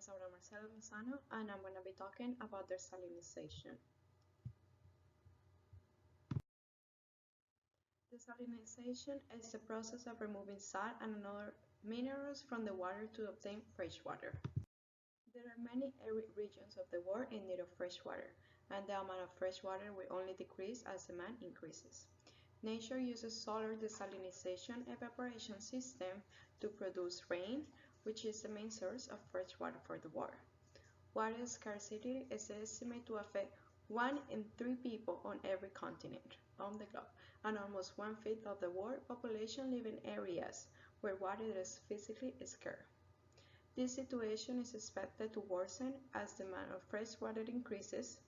is Lozano, and I'm going to be talking about desalination. Desalination is the process of removing salt and other minerals from the water to obtain fresh water. There are many arid regions of the world in need of fresh water, and the amount of fresh water will only decrease as demand increases. Nature uses solar desalination evaporation system to produce rain, which is the main source of fresh water for the world. Water scarcity is estimated to affect 1 in 3 people on every continent on the globe, and almost 1/5 of the world population live in areas where water is physically scarce. This situation is expected to worsen as demand of fresh water increases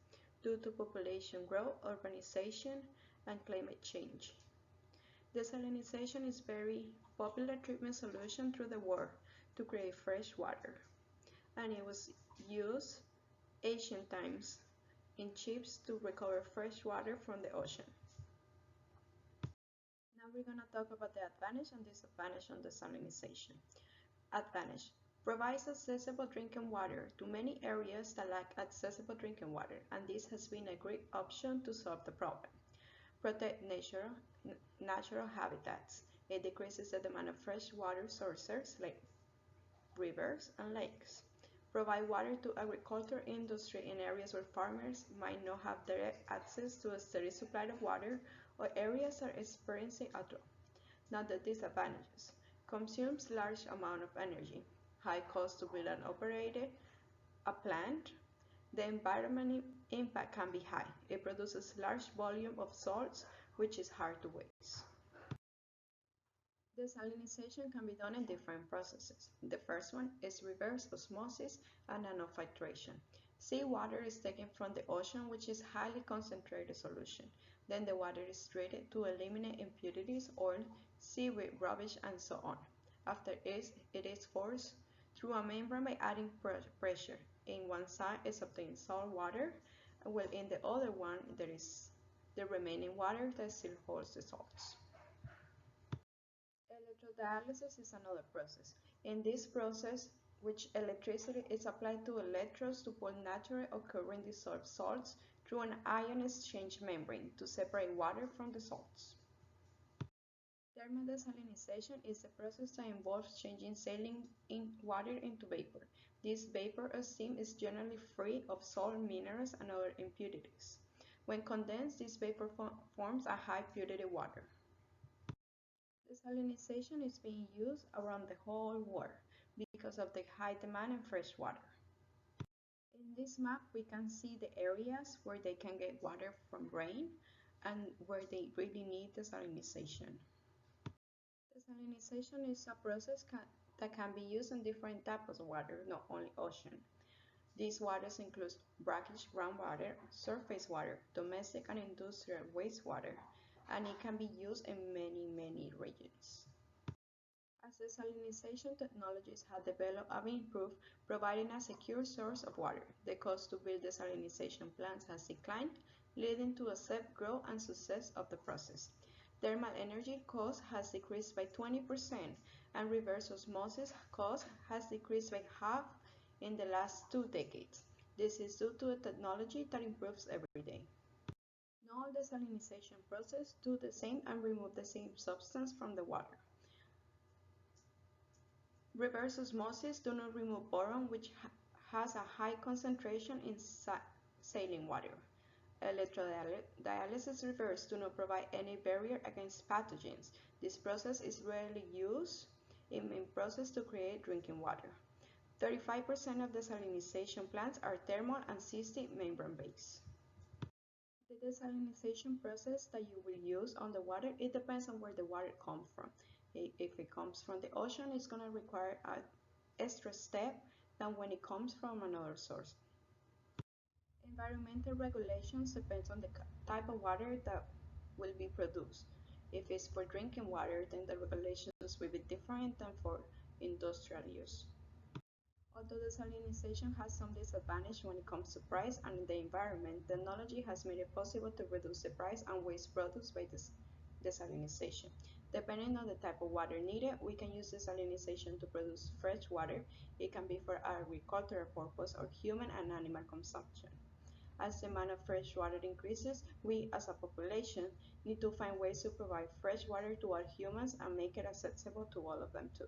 due to population growth, urbanization, and climate change. Desalination is a very popular treatment solution through the world to create fresh water, and it was used ancient times in ships to recover fresh water from the ocean. Now we're going to talk about the advantage and disadvantage of desalination. Advantage: provides accessible drinking water to many areas that lack accessible drinking water, and this has been a great option to solve the problem. Protect natural habitats. It decreases the demand of fresh water sources like rivers and lakes. Provide water to agriculture industry in areas where farmers might not have direct access to a steady supply of water or areas are experiencing a drought. Now the disadvantages: consumes large amount of energy, high cost to build and operate a plant. The environmental impact can be high. It produces large volume of salts, which is hard to waste. Desalination can be done in different processes. The first one is reverse osmosis and nano filtration. Seawater is taken from the ocean, which is highly concentrated solution. Then the water is treated to eliminate impurities, oil, seaweed, rubbish, and so on. After it is forced through a membrane by adding pressure. In one side is obtained salt water, while in the other one there is the remaining water that still holds the salts. Electro dialysis is another process. In this process, which electricity is applied to electrodes to pull naturally occurring dissolved salts through an ion exchange membrane to separate water from the salts. Thermodesalinization is a process that involves changing saline water into vapor. This vapor or steam is generally free of salt, minerals, and other impurities. When condensed, this vapor forms a high purity water. Desalination is being used around the whole world because of the high demand in fresh water. In this map, we can see the areas where they can get water from rain and where they really need desalination. Desalination is a process that can be used in different types of water, not only ocean. These waters include brackish groundwater, surface water, domestic and industrial wastewater, and it can be used in many regions. As desalination technologies have developed and improved, providing a secure source of water, the cost to build desalination plants has declined, leading to a safe growth and success of the process. Thermal energy cost has decreased by 20%, and reverse osmosis cost has decreased by half in the last 2 decades. This is due to a technology that improves every day. Not all desalination processes do the same and remove the same substance from the water. Reverse osmosis do not remove boron, which has a high concentration in saline water. Electro dialysis reverse do not provide any barrier against pathogens. This process is rarely used in main process to create drinking water. 35% of desalination plants are thermal and 60% membrane-based. The desalination process that you will use on the water, it depends on where the water comes from. If it comes from the ocean, it's going to require an extra step than when it comes from another source. Environmental regulations depends on the type of water that will be produced. If it's for drinking water, then the regulations will be different than for industrial use. Although desalination has some disadvantage when it comes to price and the environment, technology has made it possible to reduce the price and waste produced by desalination. Depending on the type of water needed, we can use desalination to produce fresh water. It can be for agricultural purpose or human and animal consumption. As the demand of fresh water increases, we as a population need to find ways to provide fresh water to all humans and make it accessible to all of them too.